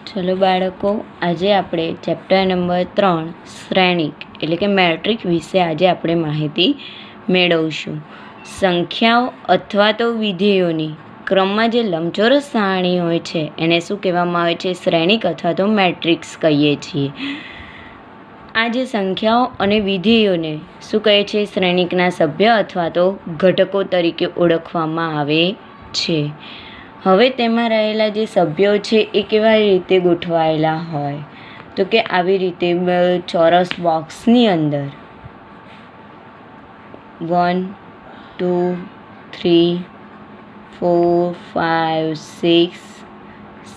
ચલો બાળકો, આજે આપણે ચેપ્ટર નંબર 3 શ્રેણિક એટલે કે મેટ્રિક વિશે આજે આપણે માહિતી મેળવશું. સંખ્યાઓ અથવા તો વિધેયોની ક્રમમાં જે લંબચોરસ સારણી હોય છે એને શું કહેવામાં આવે છે? શ્રેણિક અથવા તો મેટ્રિક્સ કહીએ છીએ. આ જે સંખ્યાઓ અને વિધેયોને શું કહે છે? શ્રેણિકના સભ્ય અથવા તો ઘટકો તરીકે ઓળખવામાં આવે છે. હવે તેમાં રહેલા જે સભ્યો છે એ કેવા રીતે ગોઠવાયેલા હોય તો કે આવી રીતે ચોરસ બોક્સની અંદર 1 2 3 4 5 6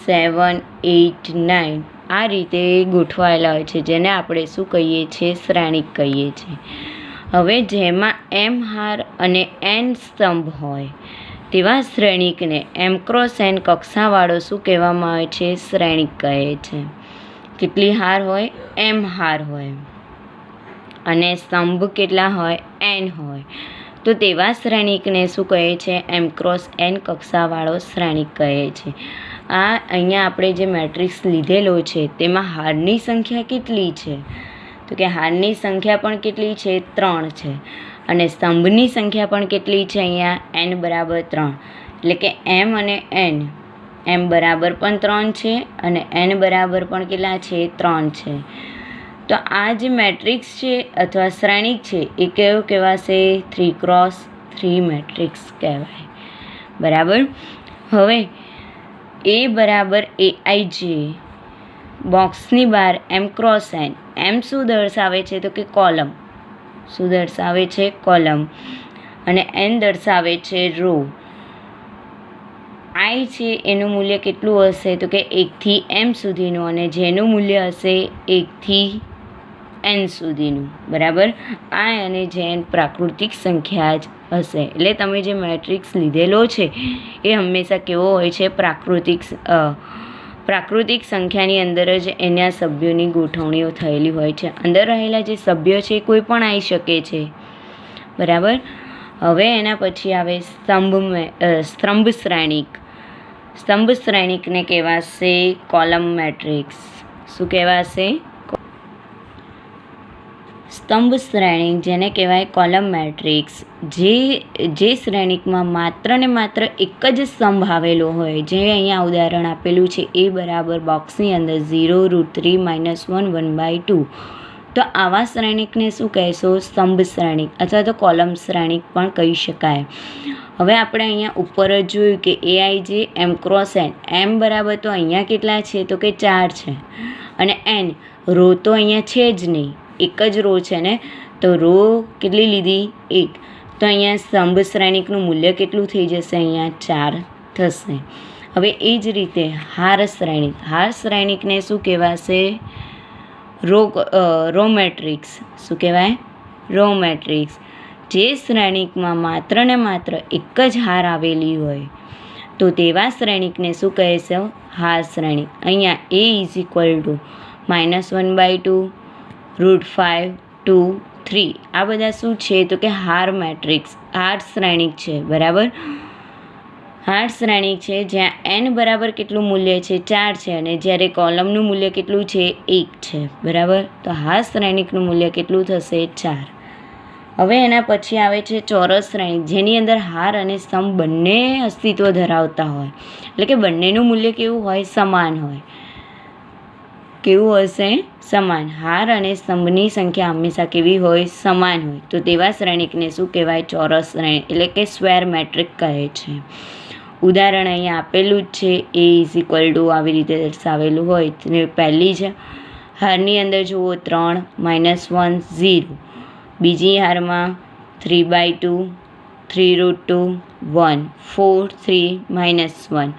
7 8 9 આ રીતે ગોઠવાયેલા હોય છે, જેને આપણે શું કહીએ છીએ? શ્રેણિક કહીએ છીએ. હવે જેમાં એમ હાર અને એન સ્તંભ હોય તેવા શ્રેણિકને એમ ક્રોસ એન કક્ષાવાળો શું કહેવામાં આવે છે? શ્રેણિક કહે છે. કેટલી હાર હોય? એમ હાર હોય અને સ્તંભ કેટલા હોય? એન હોય. તો તેવા શ્રેણિકને શું કહે છે? એમ ક્રોસ એન કક્ષાવાળો શ્રેણિક કહે છે. આ અહીંયા આપણે જે મેટ્રિક્સ લીધેલો છે તેમાં હારની સંખ્યા કેટલી છે? તો કે હારની સંખ્યા પણ કેટલી છે? 3 છે. અને સ્તંભની સંખ્યા પણ કેટલી છે? અહીંયા n બરાબર 3 એટલે કે એમ અને એન એમ બરાબર પણ 3 છે અને એન બરાબર પણ કેટલા છે? 3 છે. તો આ જે મેટ્રિક્સ છે અથવા શ્રેણિક છે એ કેવો કહેવાશે? 3x3 મેટ્રિક્સ કહેવાય. બરાબર. હવે એ બરાબર AIJ બોક્સની બહાર એમ ક્રોસ એન, એમ શું દર્શાવે છે? તો કે કોલમ. શું દર્શાવે છે? કોલમ. અને એન દર્શાવે છે રો. આઈ છે એનું મૂલ્ય કેટલું હશે? તો કે 1 થી m સુધીનું, અને જેનું મૂલ્ય હશે 1 થી n સુધીનું. બરાબર. આ અને જેન પ્રાકૃતિક સંખ્યા જ હશે. એટલે તમે જે મેટ્રિક્સ લીધેલો છે એ હંમેશા કેવો હોય છે? પ્રાકૃતિક સંખ્યાની અંદર જ એના સભ્યોની ગોઠવણીઓ થયેલી હોય છે. અંદર રહેલા જે સભ્યો છે કોઈ પણ આવી શકે છે. બરાબર. હવે એના પછી આવે સ્તંભ શ્રેણિક. સ્તંભ શ્રેણિકને કહેવાશે કોલમ મેટ્રિક્સ. શું કહેવાશે? સ્તંભ શ્રેણિક જેને કહેવાય કોલમ મેટ્રિક્સ. જે શ્રેણિકમાં માત્ર ને માત્ર એક જ સ્તંભ આવેલો હોય, જે અહીંયા ઉદાહરણ આપેલું છે એ બરાબર બોક્સની અંદર 0 √3 -1 1/2. તો આવા શ્રેણિકને શું કહેશો? સ્તંભ શ્રેણિક અથવા તો કોલમ શ્રેણિક પણ કહી શકાય. હવે આપણે અહીંયા ઉપર જ જોયું કે AIJ એમ ક્રોસ એન, એમ બરાબર તો અહીંયા કેટલા છે? તો કે 4 છે. અને એન રો તો અહીંયા છે જ નહીં, એક જ રો છે ને, તો રો કેટલી લીધી? 1. તો અહીંયા સ્તંભ શ્રેણિકનું મૂલ્ય કેટલું થઈ જશે? અહીંયા 4 થશે. હવે એ જ રીતે હાર શ્રેણિક. હાર શ્રેણિકને શું કહેવાશે? Row matrix. શું કહેવાય? Row matrix. જે શ્રેણિકમાં માત્ર ને માત્ર એક જ હાર આવેલી હોય તો તેવા શ્રેણિકને શું કહેશે? હાર શ્રેણિક. અહીંયા A -1/2 √5 2 3 આ બધા શું છે? તો કે હાર મેટ્રિક્સ, હાર શ્રેણિક છે. બરાબર. હાર શ્રેણિક છે જ્યાં n બરાબર કેટલું મૂલ્ય છે? 4 છે, અને જ્યારે કોલમનું મૂલ્ય કેટલું છે? 1 છે. બરાબર. તો હાર શ્રેણિકનું મૂલ્ય કેટલું થશે? 4. હવે એના પછી આવે છે ચોરસ શ્રેણિક, જેની અંદર હાર અને સ્તંભ બંને અસ્તિત્વ ધરાવતા હોય. એટલે કે બંનેનું મૂલ્ય કેવું હોય? સમાન હોય. કેવું હશે? સમાન. હાર અને સ્તંભની સંખ્યા હંમેશા કેવી હોય? સમાન હોય. તો તેવા શ્રેણિકને શું કહેવાય? ચોરસ શ્રેણિક એટલે કે સ્ક્વેર મેટ્રિક કહે છે. ઉદાહરણ અહીંયા આપેલું જ છે. A આવી રીતે દર્શાવેલું હોય. પહેલી જ હારની અંદર જુઓ 3 -1 0. બીજી હારમાં 3/2 3 √2 1 4 3 -1.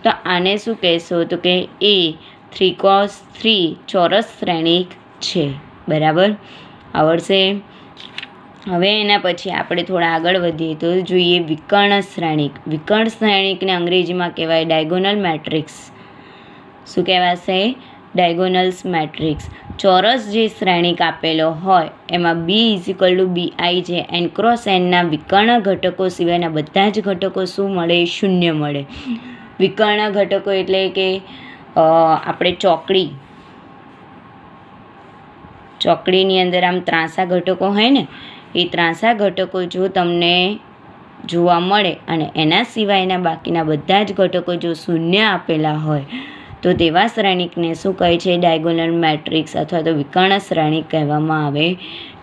તો આને શું કહેશો? તો કે A 3x3 ચોરસ શ્રેણિક છે. બરાબર. આવડશે? હવે એના પછી આપણે થોડા આગળ વધીએ તો જોઈએ વિકર્ણ શ્રેણિક. વિકર્ણ શ્રેણિકને અંગ્રેજીમાં કહેવાય ડાયગોનલ મેટ્રિક્સ. શું કહેવાશે? ડાયગોનલ્સ મેટ્રિક્સ. ચોરસ જે શ્રેણિક આપેલો હોય એમાં B BIJ એન ક્રોસ એનના વિકર્ણ ઘટકો સિવાયના બધા જ ઘટકો શું મળે? 0 મળે. વિકર્ણ ઘટકો એટલે કે આપણે ચોકડીની અંદર આમ ત્રાંસા ઘટકો હોય ને, એ ત્રાંસા ઘટકો જો તમને જોવા મળે અને એના સિવાયના બાકીના બધા જ ઘટકો જો શૂન્ય આપેલા હોય તો તેવા શ્રેણિકને શું કહે છે? ડાયગોનલ મેટ્રિક્સ અથવા તો વિકર્ણ શ્રેણિક કહેવામાં આવે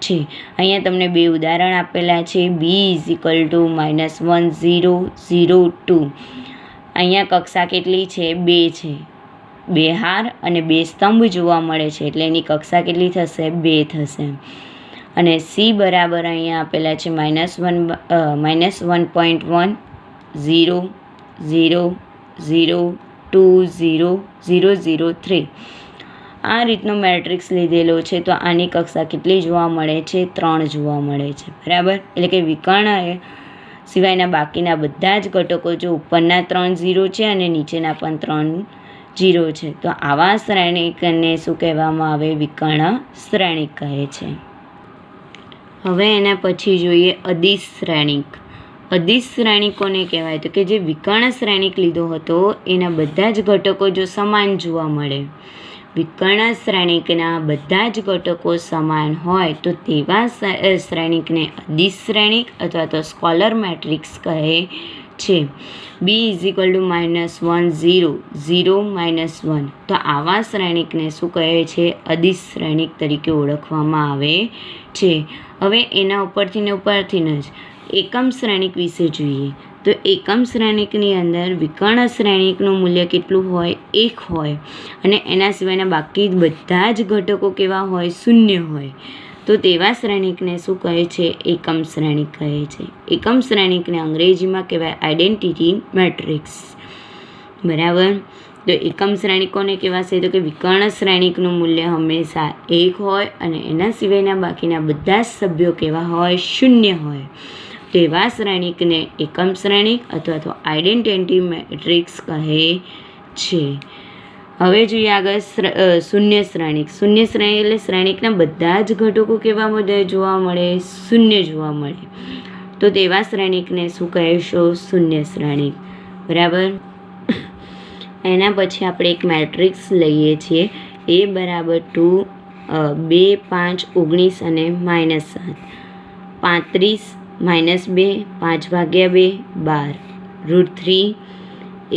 છે. અહીંયા તમને બે ઉદાહરણ આપેલા છે. B is equal to -1 0 0 2. અહીંયા કક્ષા કેટલી છે? 2 છે. 2 હાર અને 2 સ્તંભ જોવા મળે છે એટલે એની કક્ષા કેટલી થશે? 2 થશે. અને સી બરાબર અહીંયા આપેલા છે -1.1 0 0 0 2 0 0 0 3. આ રીતનો મેટ્રિક્સ લીધેલો છે તો આની કક્ષા કેટલી જોવા મળે છે? 3 જોવા મળે છે. બરાબર, એટલે કે વિકર્ણ સિવાયના બાકીના બધા જ ઘટકો જો ઉપરના 3 0 છે અને નીચેના પણ 3 0 છે તો આવા શ્રેણિકને શું કહેવામાં આવે? વિકર્ણ શ્રેણિક કહે છે. હવે એના પછી જોઈએ અદિશ શ્રેણિક. અદિશ શ્રેણિક કોને કહેવાય? તો કે જે વિકર્ણ શ્રેણિક લીધો હતો એના બધા જ ઘટકો જો સમાન જોવા મળે, વિકર્ણ શ્રેણિકના બધા જ ઘટકો સમાન હોય તો તેવા શ્રેણિકને અદિશ શ્રેણિક અથવા તો સ્કોલર મેટ્રિક્સ કહે છે. B is equal to -1 0 0 -1. તો આવા શ્રેણિકને શું કહે છે? અદિશ શ્રેણિક તરીકે ઓળખવામાં આવે છે. હવે એના ઉપરથી જ એકમ શ્રેણિક વિશે જોઈએ તો એકમ શ્રેણિકની અંદર વિકર્ણ શ્રેણિકનું મૂલ્ય કેટલું હોય? 1 હોય અને એના સિવાયના બાકી બધા જ ઘટકો કેવા હોય? 0 હોય. તો તેવા શ્રેણિકને શું કહે છે? એકમ શ્રેણિક કહે છે. એકમ શ્રેણિકને અંગ્રેજીમાં કહેવાય આઇડેન્ટિટી મેટ્રિક્સ. બરાબર, તો એકમ શ્રેણિકોને કહેવાશે તો કે વિકર્ણ શ્રેણિકનું મૂલ્ય હંમેશા 1 હોય અને એના સિવાયના બાકીના બધા જ સભ્યો કેવા હોય? 0 હોય. તો એવા શ્રેણિકને એકમ શ્રેણિક અથવા તો આઇડેન્ટિટી મેટ્રિક્સ કહે છે. હવે જોઈએ આગળ શૂન્ય શ્રેણિક. શૂન્ય શ્રેણિક એટલે શ્રેણિકના બધા જ ઘટકો કેવા જોવા મળે? 0 જોવા મળે. તો તેવા શ્રેણિકને શું કહેશો? શૂન્ય શ્રેણિક. બરાબર, એના પછી આપણે એક મેટ્રિક્સ લઈએ છીએ. એ બરાબર 2 2 5 19 અને -7. 35 -2 5/2 12 √3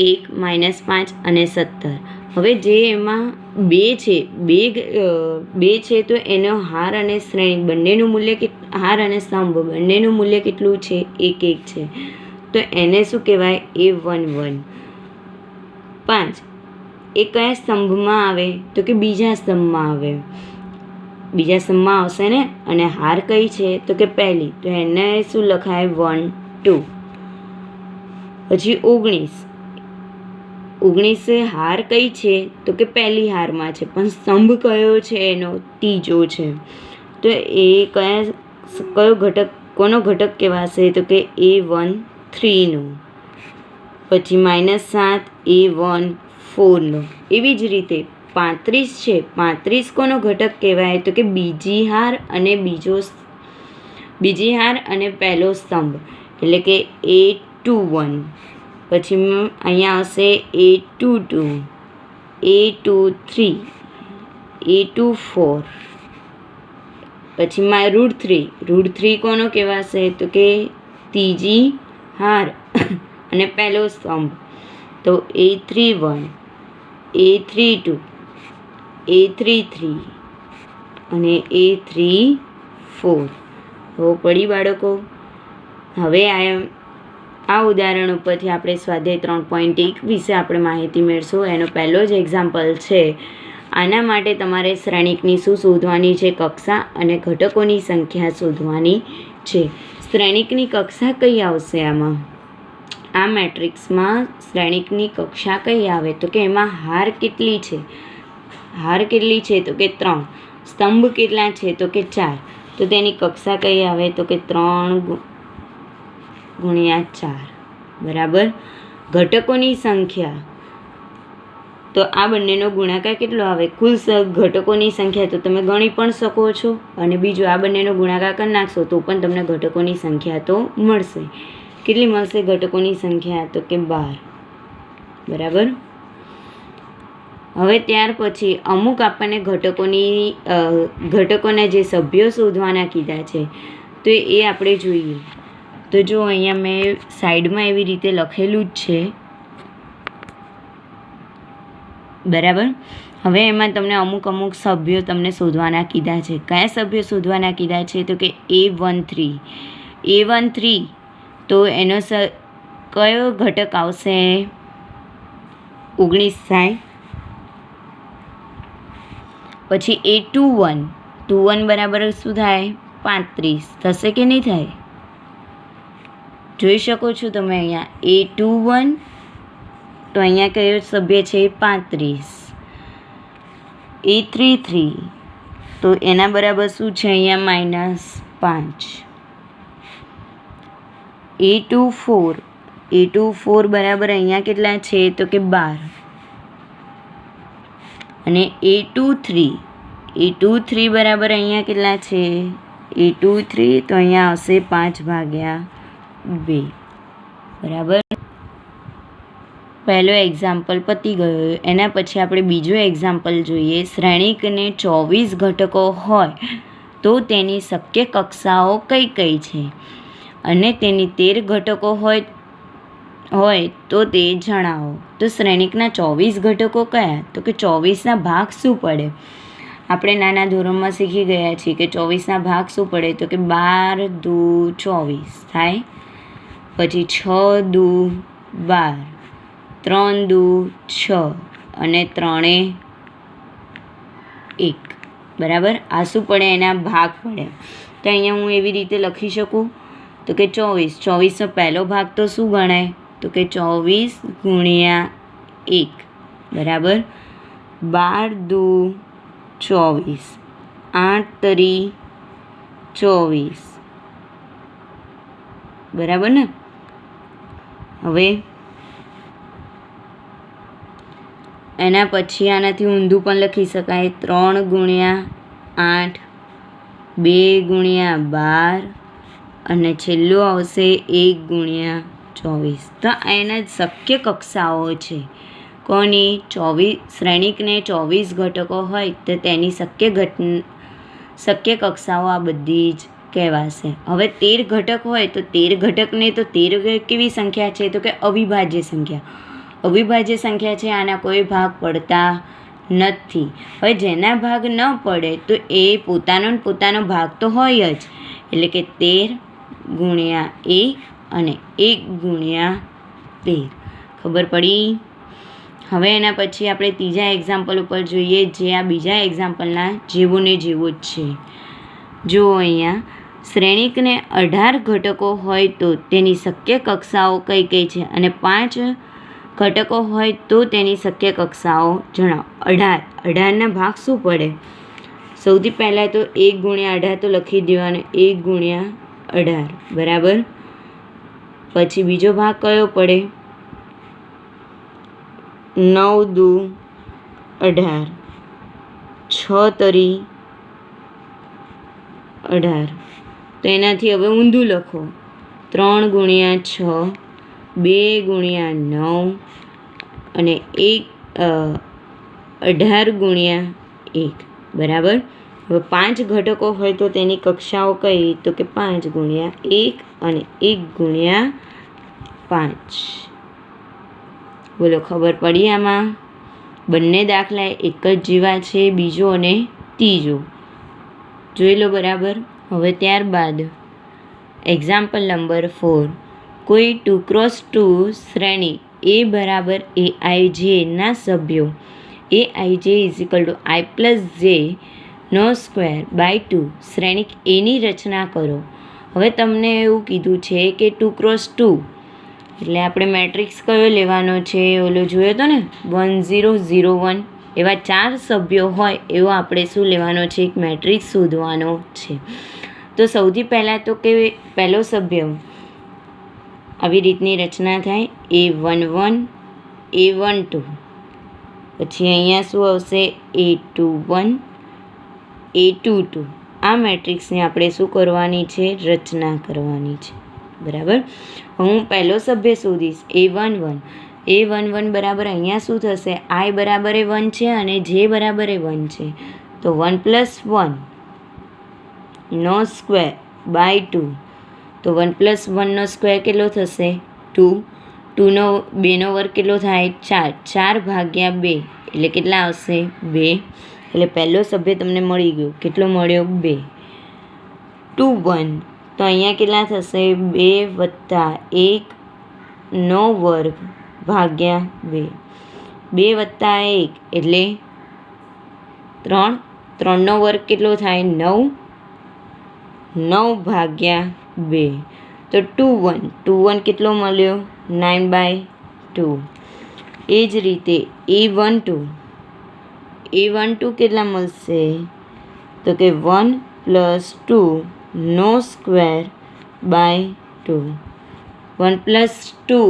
1 -5 અને 17. હવે જે એમાં 2 છે, 2 છે તો એનો હાર અને શ્રેણિક બંનેનું મૂલ્ય હાર અને સ્તંભ બંનેનું મૂલ્ય કેટલું છે? 1 1 છે. તો એને શું કહેવાય? A1 1. 5 એ કયા સ્તંભમાં આવે? તો કે બીજા સ્તંભમાં આવે. બીજા સ્તંભમાં આવશે ને. અને હાર કઈ છે? તો કે પહેલી. તો એને શું લખાય? 1 2. પછી 19 હાર કઈ છે? તો કે પહેલી હારમાં છે પણ સ્તંભ કયો છે? એનો ત્રીજો છે. તો એ કયો ઘટક, કોનો ઘટક કહેવાશે? તો કે A1 3 નો. પછી -7 A1 4 નો. એવી જ રીતે 35 છે, 35 કોનો ઘટક કહેવાય? તો કે બીજી હાર અને પહેલો સ્તંભ એટલે કે A21. પછી અહીંયા આવશે A22 A23 A24. પછી √3 કોનો કહેવાશે? તો કે ત્રીજી હાર અને પહેલો સ્તંભ. તો A31 A32 A33 અને A34. તો પડી બાળકો. હવે આ ઉદાહરણ ઉપરથી આપણે સ્વાધ્યાય 3.1 વિશે આપણે માહિતી મેળવશું. એનો પહેલો જ એક્ઝામ્પલ છે. આના માટે તમારે શ્રેણિકની શું શોધવાની છે? કક્ષા અને ઘટકોની સંખ્યા શોધવાની છે. શ્રેણિકની કક્ષા કઈ આવશે આમાં? આ મેટ્રિક્સમાં શ્રેણિકની કક્ષા કઈ આવે? તો કે એમાં હાર કેટલી છે? હાર કેટલી છે? તો કે 3. સ્તંભ કેટલા છે? તો કે 4. તો તેની કક્ષા કઈ આવે? તો કે 3 × 4. બરાબર. ઘટકોની સંખ્યા તો આ બંનેનો ગુણાકાર કેટલો આવે? કુલ ઘટકોની સંખ્યા તો તમે ગણી પણ શકો છો અને બીજું આ બંનેનો ગુણાકાર કરી નાખશો તો પણ તમને ઘટકોની સંખ્યા તો મળશે. કેટલી મળશે ઘટકોની સંખ્યા? તો કે 12. બરાબર. હવે ત્યાર પછી અમુક આપણને ઘટકોના જે સભ્યો શોધવાના કીધા છે તો એ આપણે જોઈએ. તો જો અહીંયા મેં સાઈડમાં એવી રીતે લખેલું જ છે, બરાબર. હવે એમાં તમને અમુક સભ્યો તમને શોધવાના કીધા છે. કયા સભ્યો શોધવાના કીધા છે? તો કે A13 તો એનો કયો ઘટક આવશે? 19 થાય. પછી A21 બરાબર શું થાય? 35 થશે કે નહીં થાય? જોઈ શકો છો તમે અહીંયા A21 તો અહીંયા કયો સભ્ય છે? 35. A33 તો એના બરાબર શું છે? અહીંયા -5. A24 બરાબર અહીંયા કેટલા છે? તો કે 12. અને A23 બરાબર અહીંયા કેટલા છે? A23 તો અહીંયા આવશે 5/2. બરાબર. પહેલો એક્ઝામ્પલ પતી ગયો. એના પછી આપણે બીજો એક્ઝામ્પલ જોઈએ. શ્રેણિકને 24 ઘટકો હોય તો તેની શક્ય કક્ષાઓ કઈ કઈ છે અને તેની 13 ઘટકો હોય તો તે જણાવો. તો શ્રેણિકના 24 ઘટકો કયા? તો કે 24ના ભાગ શું પડે? આપણે નાના ધોરણમાં શીખી ગયા છીએ કે 24ના ભાગ શું પડે? તો કે 12 દુ 24 થાય. પછી 6 દુ 12, 3 દુ 6 અને 3 1. બરાબર. આ શું પડે? એના ભાગ પડે. તો અહીંયા હું એવી રીતે લખી શકું તો કે 24નો પહેલો ભાગ તો શું ગણાય? તો કે 24 ગુણ્યા 1 બરાબર 12 દુ 24, 8 તરી 24. બરાબર ને? હવે એના પછી આનાથી ઊંધું પણ લખી શકાય. 3 ગુણ્યા 8, 2 ગુણ્યા 12 અને છેલ્લું આવશે 1 ગુણ્યા 24. તો એના શક્ય કક્ષાઓ છે. કોની? શ્રેણિકને 24 ઘટકો હોય તો તેની શક્ય કક્ષાઓ આ બધી જ કહેવાશે. હવે 13 ઘટક હોય તો 13 ઘટકને તો 13 કેવી સંખ્યા છે? તો કે અવિભાજ્ય સંખ્યા. અવિભાજ્ય સંખ્યા છે, આના કોઈ ભાગ પડતા નથી. હવે જેના ભાગ ન પડે તો એ પોતાનો ભાગ તો હોય જ, એટલે કે 13 ગુણ્યા 1 અને 1 ગુણ્યા 13. ખબર પડી? હવે એના પછી આપણે ત્રીજા એક્ઝામ્પલ ઉપર જોઈએ, જે આ બીજા એક્ઝામ્પલના જેવો ને જેવો જ છે. જો અહીંયા શ્રેણિકને 18 ઘટકો હોય તો તેની શક્ય કક્ષાઓ કઈ કઈ છે અને 5 ઘટકો હોય તો તેની શક્ય કક્ષાઓ જણાવો. 18ના ભાગ શું પડે? સૌથી પહેલાં તો 1 ગુણ્યા 18 તો લખી દેવાનો, 1 ગુણ્યા 18 બરાબર. પછી બીજો ભાગ કયો પડે? 9 દુ 18, 6 તરી 18. તો એનાથી હવે ઊંધું લખો. 3 ગુણ્યા 6, 2 ગુણ્યા 9 અને 18 ગુણ્યા 1 બરાબર. હવે 5 ઘટકો હોય તો તેની કક્ષાઓ કઈ? તો કે 5 ગુણ્યા 1 અને 1 ગુણ્યા 5. બોલો, ખબર પડી આમાં? બંને દાખલા એક જ જેવા છે, બીજો અને ત્રીજો. જોઈ લો બરાબર. હવે ત્યારબાદ એક્ઝામ્પલ નંબર 4. કોઈ 2x2 શ્રેણી A બરાબર AIJ ના સભ્યો AIJ I+J² શ્રેણિક Aની રચના કરો. હવે તમને એવું કીધું છે કે 2x2 એટલે આપણે મેટ્રિક્સ કયો લેવાનો છે? ઓલો જોયો હતો ને 1 0 0 1. એવા 4 સભ્યો હોય એવો આપણે શું લેવાનો છે? એક મેટ્રિક્સ શોધવાનો છે. તો સૌથી પહેલાં તો કે પહેલો સભ્ય આવી રીતની રચના થાય A11 A12. પછી અહીંયા શું આવશે? A21 A22. આ મેટ્રિક્સને આપણે શું કરવાની છે? રચના કરવાની છે. બરાબર. હું પહેલો સભ્ય શોધીશ A11. A11 બરાબર અહીંયા શું થશે, I બરાબર એ 1 છે અને J બરાબર એ 1 છે, તો 1 + 1 નો સ્ક્વેર બાય 2, તો 1 + 1 નો સ્ક્વેર કેટલો થશે 2, 2નો 2નો વર્ગ કેટલો થાય 4, 4 ભાગ્યા 2 એટલે કેટલા આવશે 2, એટલે પહેલો સભ્ય તમને મળી ગયો, કેટલો મળ્યો 2, 2 1, તો અહીંયા કેટલા થશે 2 + 1 નો વર્ગ ભાગ્યા 2, 2 + 1 એટલે 3, 3નો વર્ગ કેટલો થાય 9, 9 ભાગ્યા 2, તો 2 1, 2 1 કેટલો મળ્યો 9/2. એ જ રીતે A12 કેટલા મળશે, તો કે 1 + 2 નો સ્ક્વેર બાય 2, 1 + 2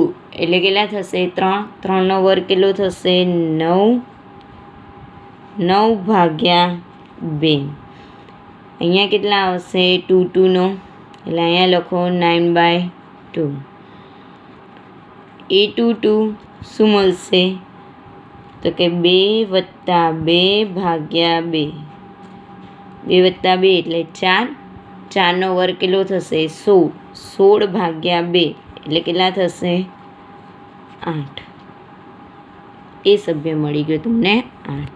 એટલે કેટલા થશે 3, 3નો વર્ગ કેટલો થશે 9, 9 ભાગ્યા 2, અહીંયા કેટલા આવશે 2 2નો, એટલે અહીંયા લખો 9/2. A22 શું મળશે, તો કે 2 + 2 ભાગ્યા 2, 2 + 2 એટલે 4, 4નો વર્ગ કેટલો થશે 16, 16 ભાગ્યા 2 એટલે કેટલા થશે 8. એ સભ્ય મળી ગયો તમને 8.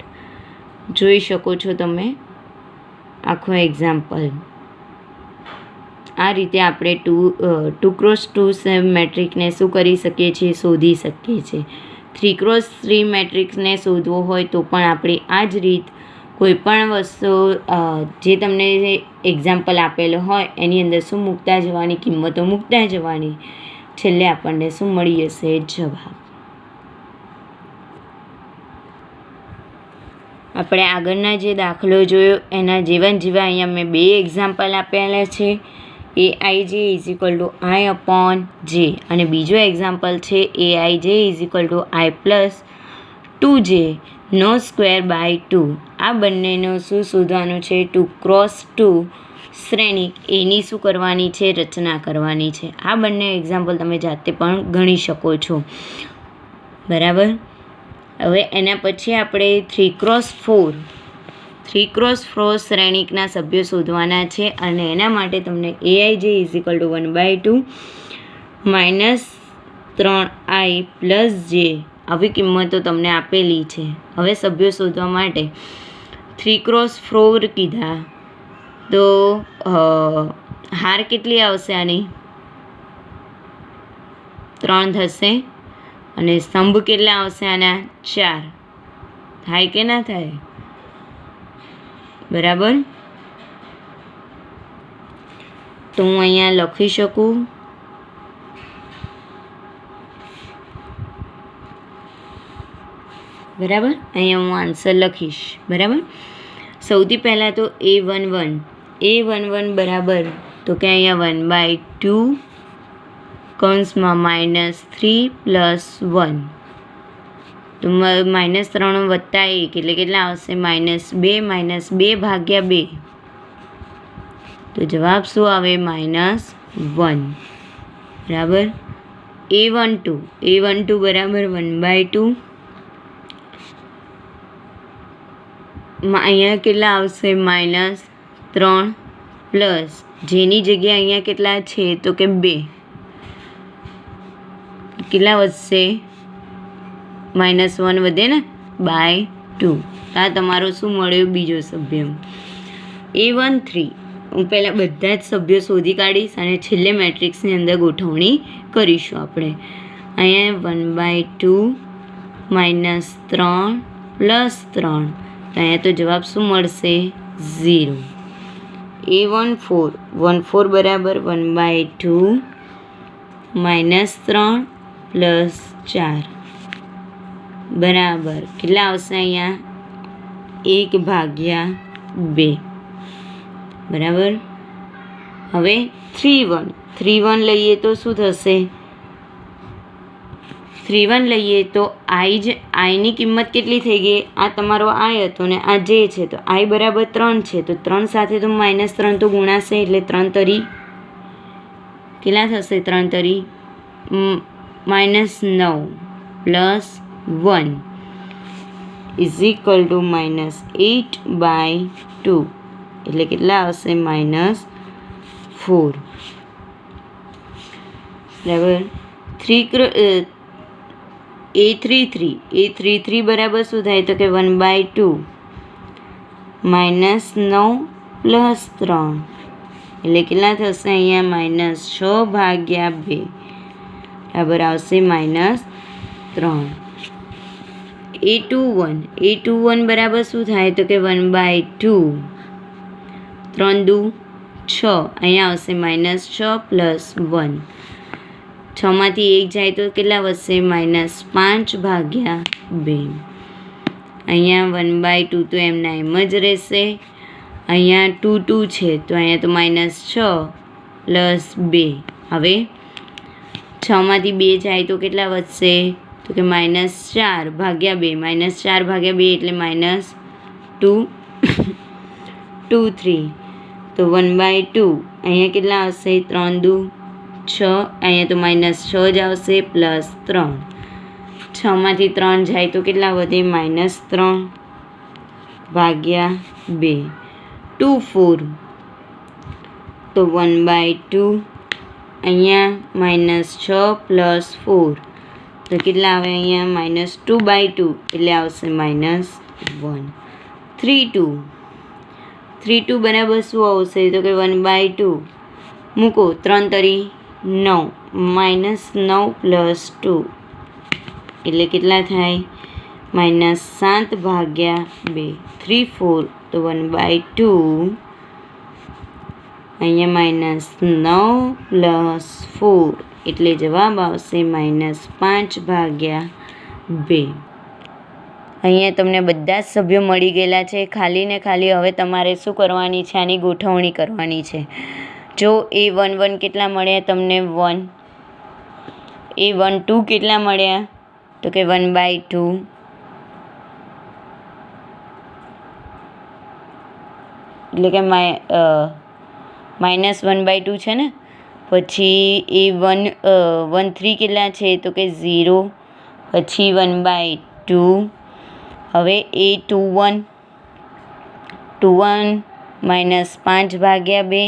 જોઈ શકો છો તમે આખો એક્ઝામ્પલ. આ રીતે આપણે 2x2 મેટ્રિક્સને શું કરી શકીએ છીએ, શોધી શકીએ છીએ. 3x3 મેટ્રિક્સને શોધવો હોય તો પણ આપણે આ જ રીત કોઈ પણ વસ્તુ જે તમને એક્ઝામ્પલ આપેલો હોય એની અંદર શું મૂકતા જવાની, કિંમતો મૂકતા જવાની, છેલ્લે આપણને શું મળી જશે જવાબ. આપણે આગળના જે દાખલો જોયો એના જેવા અહીંયા મેં 2 એક્ઝામ્પલ આપેલા છે. Aij = I/J અને બીજો એક્ઝામ્પલ છે Aij = I + 2j નો સ્ક્વેર બાય 2. આ બંનેનો શું શોધવાનું છે, 2x2 શ્રેણિક એની શું કરવાની છે, રચના કરવાની છે. આ બંને એક્ઝામ્પલ તમે જાતે પણ ગણી શકો છો, બરાબર. હવે એના પછી આપણે 3x4 શ્રેણિકના સભ્યો શોધવાના છે અને એના માટે તમને Aij = 1/2 - 3i + j આવી કિંમતો તમને આપેલી છે. હવે સભ્યો શોધવા માટે 3x4 કીધા તો હાર કેટલી આવશે, આની 3 થશે અને સ્તંભ કેટલા આવશે આના 4. થાય કે ના થાય, બરાબર. તો હું અહીંયા લખી શકું બરાબર, અહીંયા હું આન્સર લખીશ, બરાબર. સૌથી પહેલાં તો A11 બરાબર, તો કે અહીંયા 1/2 કૌંસમાં -3 + 1, તો -3 + 1 એટલે કેટલા આવશે -2 ભાગ્યા 2, તો જવાબ શું આવે -1, બરાબર. A12 બરાબર 1/2, અહીંયા કેટલા આવશે -3 પ્લસ જેની જગ્યાએ અહીંયા કેટલા છે તો કે 2, કેટલા વધશે -1 વધે ને /2. આ તમારો શું મળ્યો બીજો સભ્ય. A13 હું પહેલાં બધા જ સભ્યો શોધી કાઢીશ અને છેલ્લે મેટ્રિક્સની અંદર ગોઠવણી કરીશું આપણે. અહીંયા 1/2 -3 + 3, તો અહીંયા તો જવાબ શું મળશે 0. A14 બરાબર 1/2 -3 + 4 બરાબર કેટલા આવશે અહીંયા 1/2, બરાબર. હવે 3 1 લઈએ તો શું થશે, 3 1 લઈએ તો આઈની કિંમત કેટલી થઈ ગઈ, આ તમારો આઈ હતો ને આ જે છે, તો આઈ બરાબર 3 છે, તો 3 સાથે તો -3 તો ગુણાશે એટલે 3 તરી કેટલા થશે, 3 તરી -9 +1 ઇઝ ઇક્વલ ટુ -8/2 એટલે કેટલા આવશે -4 બરાબર. A33 બરાબર શું થાય તો કે 1/2 -9 + 3 એટલે કેટલા થશે અહીંયા -6/2 બરાબર આવશે -3. A21 બરાબર શું થાય તો કે 1/2 3 દુ 6 અહીંયા આવશે -6 + 1 6 માંથી 1 જાય તો કેટલા વધશે -5/2 અહીંયા 1/2 તો એમના એમ જ રહેશે. અહીંયા 2 છે તો અહીંયા તો -6 + 2 હવે 6 માંથી 2 જાય તો કેટલા વધશે તો કે -4/2 -4/2 એટલે -2 2 3 તો 1/2 અહીંયા કેટલા આવશે 3 દુ 6 અહીંયા તો -6 જ આવશે +3 6 માંથી 3 જાય તો કેટલા વધે -3/2 2 4 તો 1/2 અહીંયા -6 + 4 તો કેટલા આવે અહીંયા -2/2 એટલે આવશે -1 3 2 બરાબર શું આવશે તો કે 1/2 મૂકો 3 તરી 9 -9 + 2 એટલે કેટલા થાય -7/2 3 4 તો 1/2 અહીંયા -9 + 4 એટલે જવાબ આવશે -5/2. અહીંયા તમને બધા જ સભ્યો મળી ગયેલા છે. ખાલી ને ખાલી હવે તમારે શું કરવાની છે આની ગોઠવણી કરવાની છે. જો A11 કેટલા મળ્યા તમને 1 A12 કેટલા મળ્યા તો કે 1/2 એટલે કે -1/2 છે ને. પછી A13 કેટલા છે તો કે 0 પછી 1/2 હવે A21 -5/2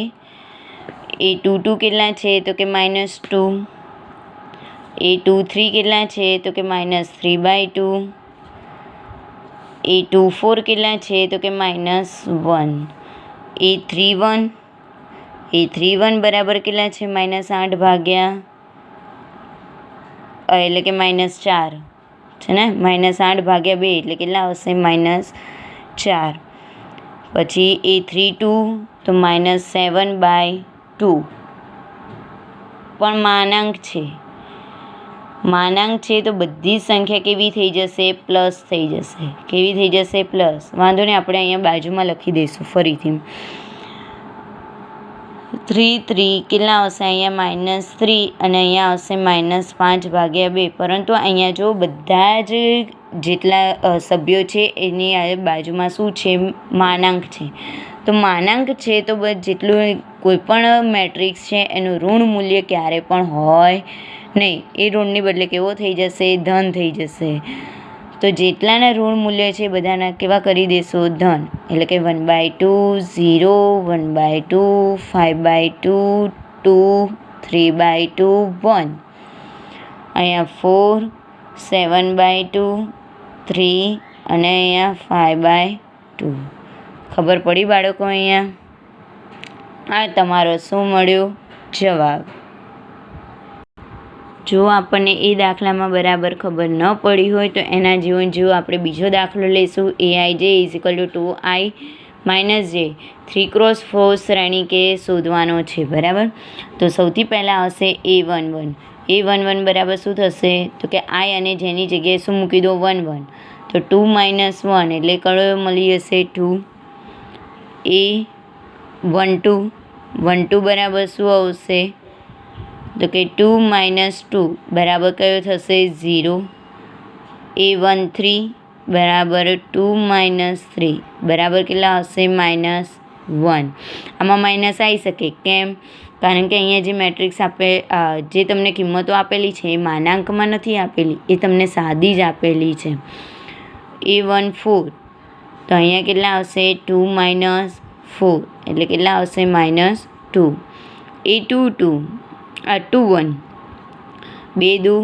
A22 કેટલા છે તો કે -2 A23 કેટલા છે તો કે -3/2 A24 કેટલા છે તો કે -1 A31 બરાબર કેટલા છે -8/2 એટલે કે -4 છે ને -8/2 એટલે કેટલા આવશે -4 પછી A32 તો -7/2 પણ માનાંક છે તો બધી સંખ્યા કેવી થઈ જશે પ્લસ થઈ જશે. કેવી થઈ જશે પ્લસ. વાંધો નહીં આપણે અહીંયા બાજુમાં લખી દઈશું ફરીથી 3 કેટલા આવશે અહીંયા -3 અને અહીંયા આવશે -5/2 પરંતુ અહીંયા જો બધા જ જેટલા સભ્યો છે એની બાજુમાં શું છે માનાંક છે. તો માનાંક છે તો જેટલું કોઈ પણ મેટ્રિક્સ છે એનું ઋણ મૂલ્ય ક્યારે પણ હોય નહીં. એ ઋણની બદલે કેવો થઈ જશે ધન થઈ જશે. તો જેટલાના ઋણ મૂલ્ય છે બધાના કેવા કરી દેશો ધન. એટલે કે 1/2 0 1/2 5/2 2 3/2 1 અહીંયા 4 7/2 3 અને અહીંયા 5/2. ખબર પડી બાળકો. અહીંયા આ તમારો શું મળ્યો જવાબ. જો આપણને એ દાખલામાં બરાબર ખબર ન પડી હોય તો એના જેવો આપણે બીજો દાખલો લઈશું. Aij = 2i - j 3x4 શ્રેણી કે શોધવાનો છે બરાબર. તો સૌથી પહેલાં આવશે A11 બરાબર શું થશે તો કે i અને જેની જગ્યાએ શું મૂકી દો 1 1 તો 2 - 1 એટલે કયો મળી જશે 2. A12 બરાબર શું આવશે તો કે 2 - 2 બરાબર કયો થશે 0. A13 બરાબર 2 - 3 બરાબર કેટલા આવશે -1. આમાં માઇનસ આવી શકે કેમ કારણ કે અહીંયા જે મેટ્રિક્સ જે તમને કિંમતો આપેલી છે એ માનાંકમાં નથી આપેલી, એ તમને સાદી જ આપેલી છે. A14 તો અહીંયા કેટલા આવશે 2 - 4 એટલે કેટલા આવશે -2. A22 21 2 દુ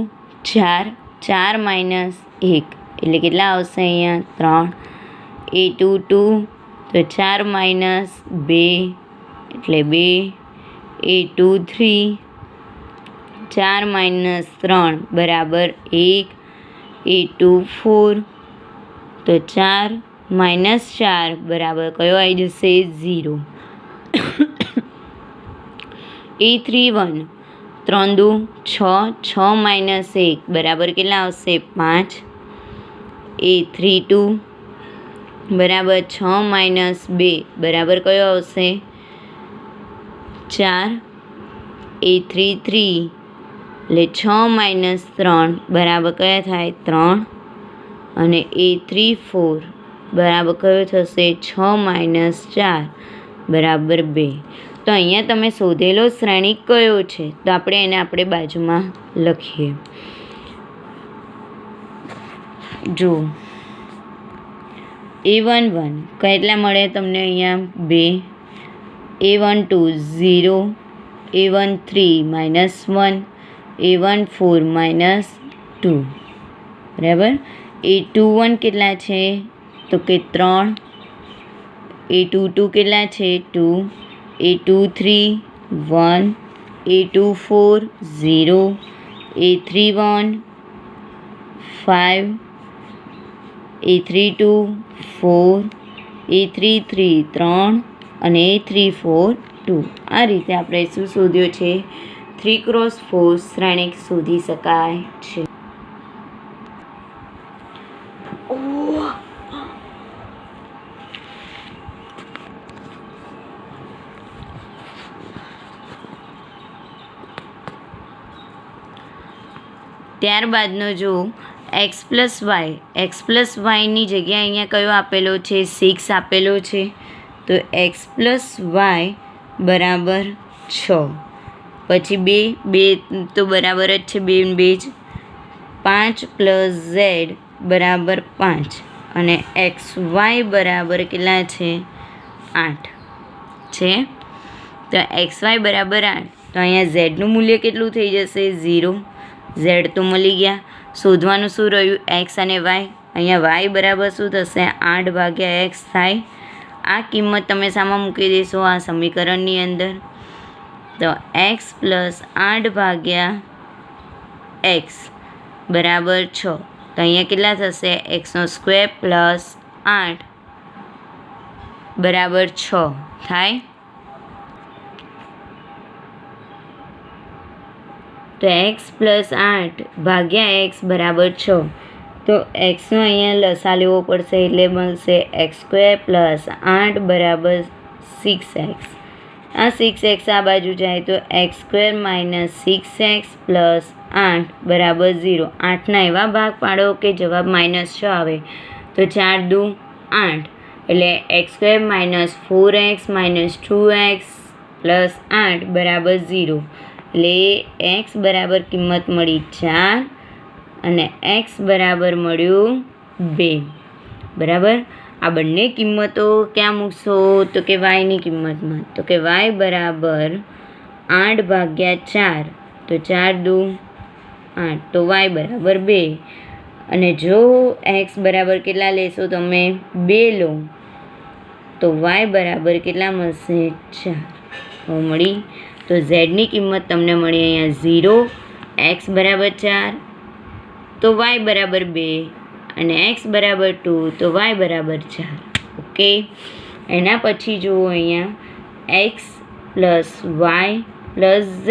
4 4 - 1 એટલે કેટલા આવશે અહીંયા 3. A22 તો 4 - 2 એટલે 2. A23 4 - 3 બરાબર 1. A24 તો 4 - 4 બરાબર કયો આવી જશે 0. A31 3 દુ 6 6 - 1 બરાબર કેટલા આવશે 5. A32 બરાબર 6 - 2 બરાબર કયો આવશે 4. A33 એટલે 6 - 3 બરાબર કયા થાય 3. અને A34 બરાબર કયો થશે 6 - 4 બરાબર 2. તો અહીંયા તમે શોધેલો શ્રેણિક કયો છે તો આપણે બાજુમાં લખીએ. જો A11 કેટલા મળે તમને અહીંયા 2. A12 0. A13 -1. A14 -2 બરાબર. A21 કેટલા છે તો કે 3. A22 કેટલા છે 2. A23 1. A24 0. A31 5. A32 4. A33 3 અને A34 2. આ રીતે આપણે શું શોધ્યો છે 3x4 શ્રેણિક શોધી શકાય છે. ત્યારબાદનો જો x + yની જગ્યાએ અહીંયા કયો આપેલો છે 6 આપેલો છે. તો x + y બરાબર 6. પછી 2 તો બરાબર જ છે 2 2 જ. 5 + z બરાબર 5 અને xy બરાબર કેટલા છે 8 છે. તો xy બરાબર 8 તો અહીંયા zનું મૂલ્ય કેટલું થઈ જશે 0. z તો મળી ગયા. શોધવાનું શું રહ્યું x અને y. અહીંયા y બરાબર શું થશે 8/x થાય. આ કિંમત તમે શામાં મૂકી દેશો આ સમીકરણની અંદર. તો x + 8/x બરાબર 6. તો અહીંયા કેટલા થશે x² + 8 બરાબર 6 થાય. તો x + 8/x બરાબર 6. તો xનો અહીંયા લસા લેવો પડશે એટલે બનશે x² + 8 બરાબર 6x. આ 6x આ બાજુ જાય તો x² - 6x + 8 બરાબર 0. 8ના એવા ભાગ પાડો કે જવાબ -6 આવે. તો 4 દુ 8 એટલે x² - 4x - 2x + 8 બરાબર 0. એટલે x બરાબર કિંમત મળી 4 અને x બરાબર મળ્યું 2 બરાબર. આ બંને કિંમતો ક્યાં મૂકશો તો કે yની કિંમતમાં. તો કે y બરાબર 8/4 તો 4 દુ 8 તો y બરાબર 2. અને જો x બરાબર કેટલા લેશો તમે 2 લો તો y બરાબર કેટલા મળશે 4 મળી. તો zની કિંમત તમને મળી અહીંયા 0. x બરાબર 4 તો y બરાબર 2 અને x બરાબર 2 તો y બરાબર 4. ઓકે. એના પછી જુઓ અહીંયા x + y + z.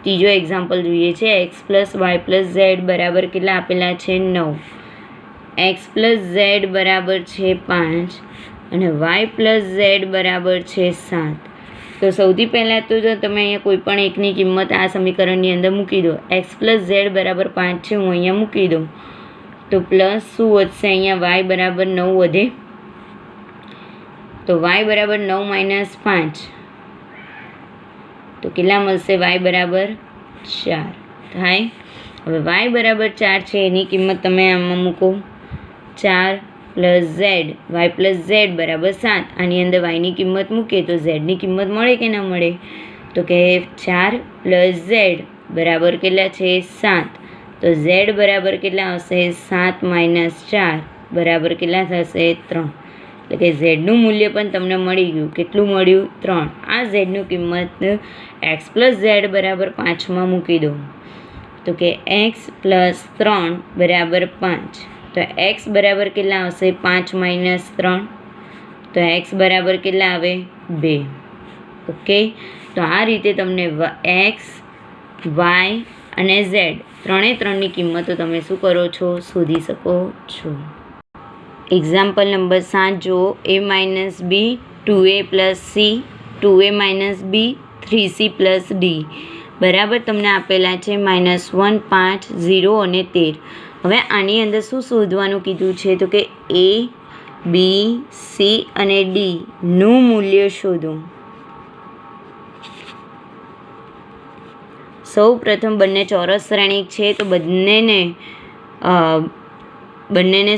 ત્રીજો એક્ઝામ્પલ જોઈએ છે. x + y + z બરાબર કેટલા આપેલા છે 9. x + z બરાબર છે 5 અને y + z બરાબર છે 7. તો સૌથી પહેલાં તો જો તમે અહીંયા કોઈ પણ એકની કિંમત આ સમીકરણની અંદર મૂકી દો. x + z બરાબર 5 છે હું અહીંયા મૂકી દઉં તો પ્લસ શું વધશે અહીંયા y બરાબર 9 વધે. તો y બરાબર 9 - 5 તો કેટલા મળશે? વાય બરાબર 4 થાય. હવે વાય બરાબર 4 છે એની કિંમત તમે આમાં મૂકો. 4 plus Z, Y plus Z બરાબર 7. આની અંદર વાયની કિંમત મૂકીએ તો ઝેડની કિંમત મળે કે ના મળે? તો કે 4 પ્લસ ઝેડ બરાબર કેટલા છે? 7. તો ઝેડ બરાબર કેટલા હશે? 7 માઇનસ 4 બરાબર કેટલા થશે? 3. એટલે કે ઝેડનું મૂલ્ય પણ તમને મળી ગયું. કેટલું મળ્યું? 3. આ ઝેડનું કિંમત એક્સ પ્લસ ઝેડ બરાબર 5માં મૂકી દો. તો કે એક્સ પ્લસ 3 બરાબર 5. તો એક્સ બરાબર કેટલા આવશે? 5 માઇનસ 3. તો એક્સ બરાબર કેટલા આવે? 2. ઓકે, તો આ રીતે તમને એક્સ, વાય અને ઝેડ ત્રણેની કિંમતો તમે શું કરો છો? શોધી શકો છો. એક્ઝામ્પલ નંબર 7 જુઓ. a minus B 2a plus C 2a minus B 3c plus D બરાબર તમને આપેલા છે -1, 5, 0 અને 13. હવે આની અંદર શું શોધવાનું કીધું છે? તો કે a, b, c અને d નું મૂલ્ય શોધો. સૌ પ્રથમ બંને ચોરસ શ્રેણિક છે તો બંનેને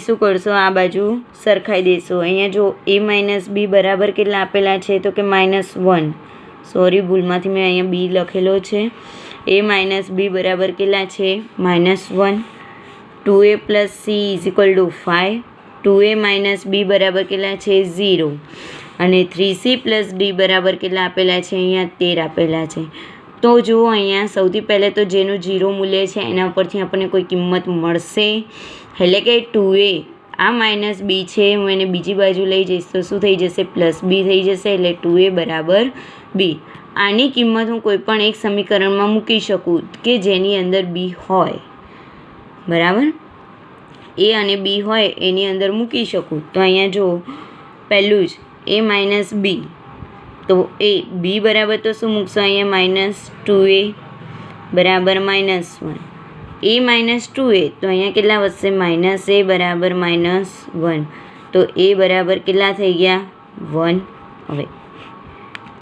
શું કરશો? આ બાજુ સરખાઈ દેશો. અહીંયા જો a માઇનસ બી બરાબર કેટલા આપેલા છે? તો કે -1. સોરી, ભૂલમાંથી મેં અહીંયા બી લખેલો છે. a માઇનસ બી બરાબર કેટલા છે? -1. 2a plus C is equal to 5. 2a minus B બરાબર કેટલા છે? 0. અને 3c પ્લસ ડી બરાબર કેટલા આપેલા છે? અહીંયા 13 આપેલા છે. તો જુઓ અહીંયા સૌથી પહેલાં તો જેનું 0 મૂલ્ય છે એના ઉપરથી આપણને કોઈ કિંમત મળશે. એટલે કે 2a આ માઇનસ બી છે, હું એને બીજી બાજુ લઈ જઈશ તો શું થઈ જશે? પ્લસ બી થઈ જશે. એટલે 2a બરાબર બી. આની કિંમત હું કોઈ પણ એક સમીકરણમાં મૂકી શકું કે જેની અંદર બી હોય. બરાબર, એ અને બી હોય એની અંદર મૂકી શકું. તો અહીંયા જો પહેલું જ a માઇનસ બી, તો એ બી બરાબર તો શું મૂકશો? અહીંયા -2a બરાબર -1. a માઇનસ 2a તો અહીંયા કેટલા વધશે? -a બરાબર -1. તો a બરાબર કેટલા થઈ ગયા? 1. હવે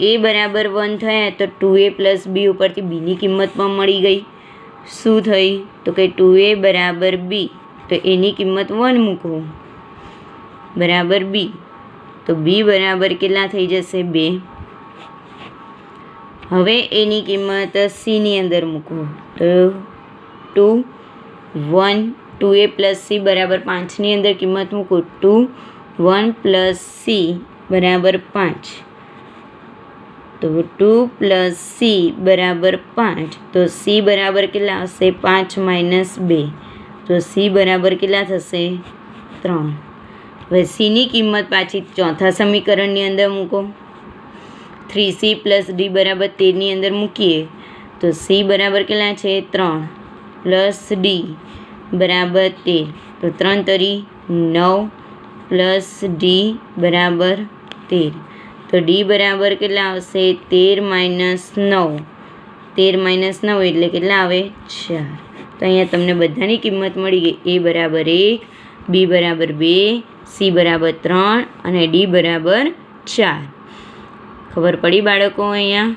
a બરાબર 1 થયા તો 2a પ્લસ બી ઉપરથી બીની કિંમત પણ મળી ગઈ. શું થઈ? તો કે 2a બરાબર બી. તો એની કિંમત 1 મૂકો બરાબર બી. તો બી બરાબર કેટલા થઈ જશે? 2. હવે એની કિંમત સીની અંદર મૂકો. તો 1 2a પ્લસ સી બરાબર 5ની અંદર કિંમત મૂકો. 2 1 પ્લસ સી બરાબર 5. તો 2 પ્લસ સી બરાબર 5. તો સી બરાબર કેટલા હશે? 5 માઇનસ 2. તો સી બરાબર કેટલા થશે? 3. હવે સીની કિંમત પાછી ચોથા સમીકરણની અંદર મૂકો. 3c પ્લસ ડી બરાબર 13ની અંદર મૂકીએ તો સી બરાબર કેટલા છે? 3 પ્લસ ડી બરાબર 13. તો 3 તરી 9 પ્લસ ડી બરાબર 13. તો ડી બરાબર કેટલા આવશે? 13 માઇનસ 9. 13 માઇનસ 9 એટલે કેટલા આવે? 4. તો અહીંયા તમને બધાની કિંમત મળી ગઈ. a બરાબર 1, બી બરાબર 2, સી બરાબર 3 અને ડી બરાબર 4. ખબર પડી બાળકો અહીંયા?